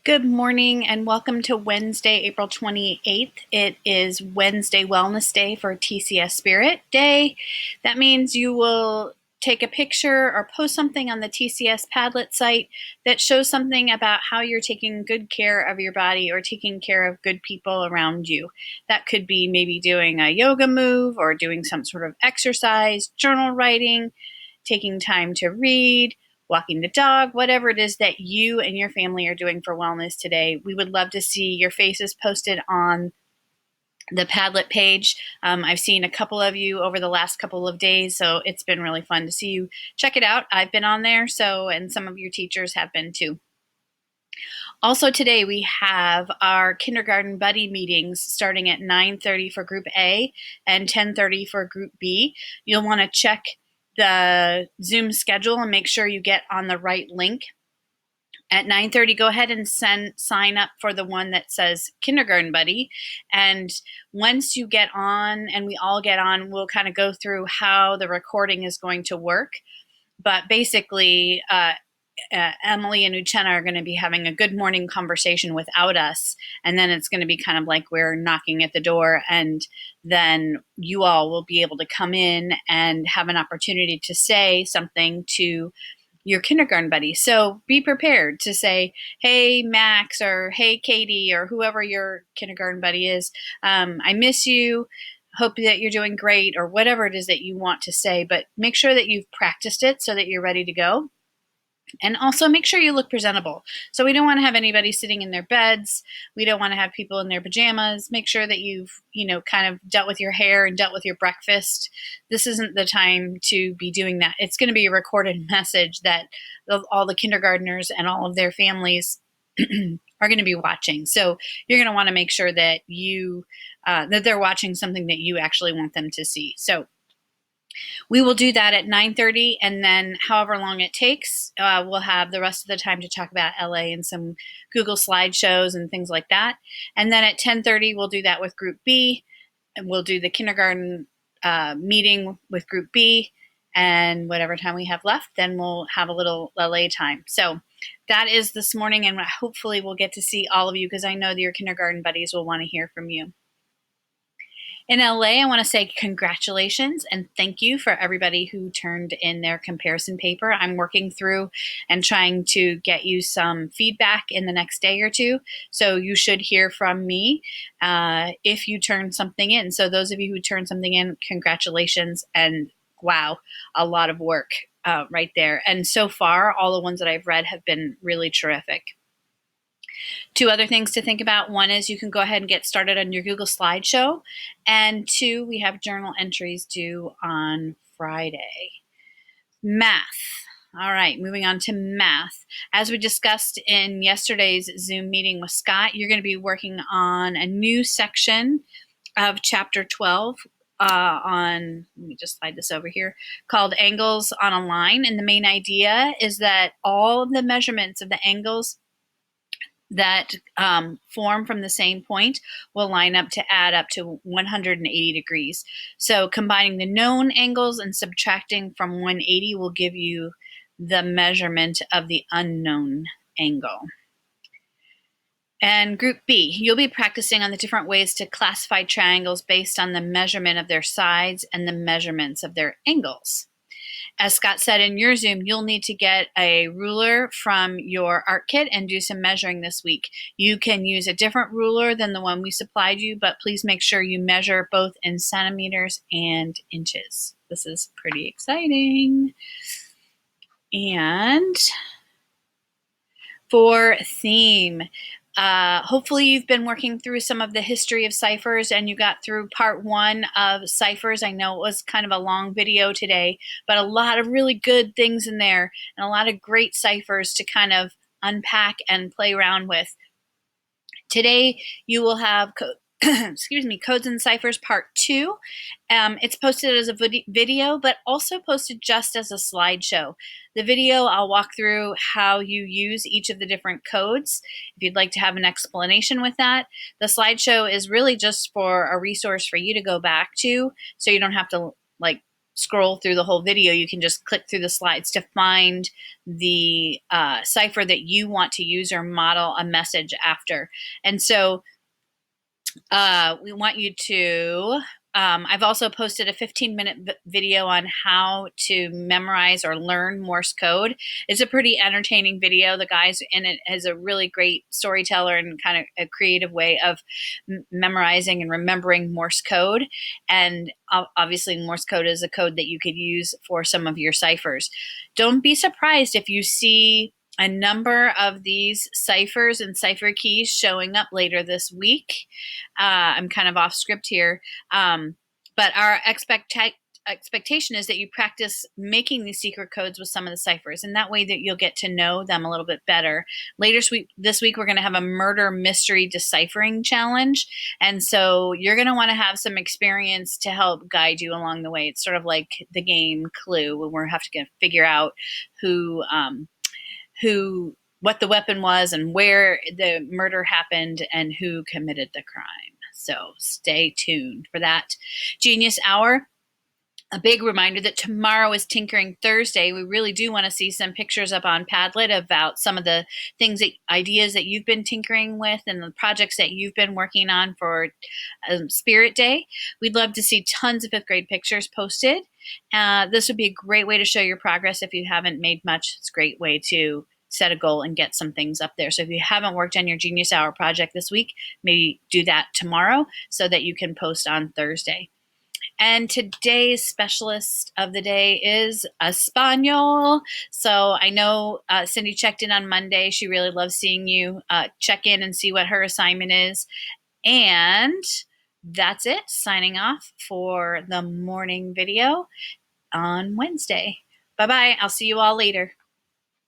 Good morning and welcome to Wednesday, April 28th. It is Wednesday Wellness Day for TCS Spirit Day. That means you will take a picture or post something on the TCS Padlet site that shows something about how you're taking good care of your body or taking care of good people around you. That could be maybe doing a yoga move or doing some sort of exercise, journal writing, taking time to read, walking the dog, whatever it is that you and your family are doing for wellness today. We would love to see your faces posted on the Padlet page. I've seen a couple of you over the last couple of days, so it's been really fun to see you. Check it out. I've been on there, and some of your teachers have been too. Also today we have our kindergarten buddy meetings starting at 9:30 for group A and 10:30 for group B. You'll want to check the Zoom schedule and make sure you get on the right link. At 9:30, go ahead and sign up for the one that says Kindergarten Buddy. And once you get on and we all get on, we'll kind of go through how the recording is going to work. But basically, Emily and Uchenna are going to be having a good morning conversation without us. And then it's going to be kind of like we're knocking at the door. And then you all will be able to come in and have an opportunity to say something to your kindergarten buddy. So be prepared to say, hey, Max, or hey, Katie, or whoever your kindergarten buddy is. I miss you. Hope that you're doing great, or whatever it is that you want to say. But make sure that you've practiced it so that you're ready to go. And also make sure you look presentable. So we don't want to have anybody sitting in their beds. We don't want to have people in their pajamas. Make sure that you've, kind of dealt with your hair and dealt with your breakfast. This isn't the time to be doing that. It's going to be a recorded message that all the kindergartners and all of their families are going to be watching. So you're going to want to make sure that that they're watching something that you actually want them to see. So we will do that at 9:30, and then however long it takes, we'll have the rest of the time to talk about LA and some Google slideshows and things like that. And then at 10:30, we'll do that with Group B, and we'll do the kindergarten meeting with Group B, and whatever time we have left, then we'll have a little LA time. So that is this morning, and hopefully we'll get to see all of you because I know that your kindergarten buddies will want to hear from you. In LA, I want to say congratulations and thank you for everybody who turned in their comparison paper. I'm working through and trying to get you some feedback in the next day or two. So you should hear from me if you turn something in. So those of you who turned something in, congratulations, and wow, a lot of work right there. And so far, all the ones that I've read have been really terrific. Two other things to think about. One is you can go ahead and get started on your Google slideshow. And two, we have journal entries due on Friday. Math. All right, moving on to math. As we discussed in yesterday's Zoom meeting with Scott, you're going to be working on a new section of chapter 12 let me just slide this over here, called Angles on a Line. And the main idea is that all of the measurements of the angles that form from the same point will line up to add up to 180 degrees. So combining the known angles and subtracting from 180 will give you the measurement of the unknown angle. And Group B, you'll be practicing on the different ways to classify triangles based on the measurement of their sides and the measurements of their angles. As Scott said in your Zoom, you'll need to get a ruler from your art kit and do some measuring this week. You can use a different ruler than the one we supplied you, but please make sure you measure both in centimeters and inches. This is pretty exciting. And for theme, hopefully you've been working through some of the history of ciphers and you got through part 1 of ciphers. I know it was kind of a long video today, but a lot of really good things in there and a lot of great ciphers to kind of unpack and play around with. Today you will have excuse me, Codes and Ciphers Part 2. It's posted as a video, but also posted just as a slideshow. The video, I'll walk through how you use each of the different codes, if you'd like to have an explanation with that. The slideshow is really just for a resource for you to go back to, so you don't have to scroll through the whole video. You can just click through the slides to find the cipher that you want to use or model a message after. And so we want you to, I've also posted a 15-minute video on how to memorize or learn Morse code. It's a pretty entertaining video. The guys in it has a really great storyteller and kind of a creative way of memorizing and remembering Morse code. And obviously Morse code is a code that you could use for some of your ciphers. Don't be surprised if you see a number of these ciphers and cipher keys showing up later this week. I'm kind of off script here, but our expectation is that you practice making these secret codes with some of the ciphers, and that way that you'll get to know them a little bit better. Later this week, we're going to have a murder mystery deciphering challenge, and so you're going to want to have some experience to help guide you along the way. It's sort of like the game Clue, when we have to figure out what the weapon was and where the murder happened and who committed the crime. So stay tuned for that. Genius Hour. A big reminder that tomorrow is Tinkering Thursday. We really do want to see some pictures up on Padlet about some of the ideas that you've been tinkering with and the projects that you've been working on for Spirit Day. We'd love to see tons of 5th grade pictures posted. This would be a great way to show your progress if you haven't made much. It's a great way to set a goal and get some things up there. So if you haven't worked on your Genius Hour project this week, maybe do that tomorrow so that you can post on Thursday. And today's specialist of the day is Espanol. So I know Cindy checked in on Monday. She really loves seeing you. Check in and see what her assignment is. And that's it. Signing off for the morning video on Wednesday. Bye-bye. I'll see you all later.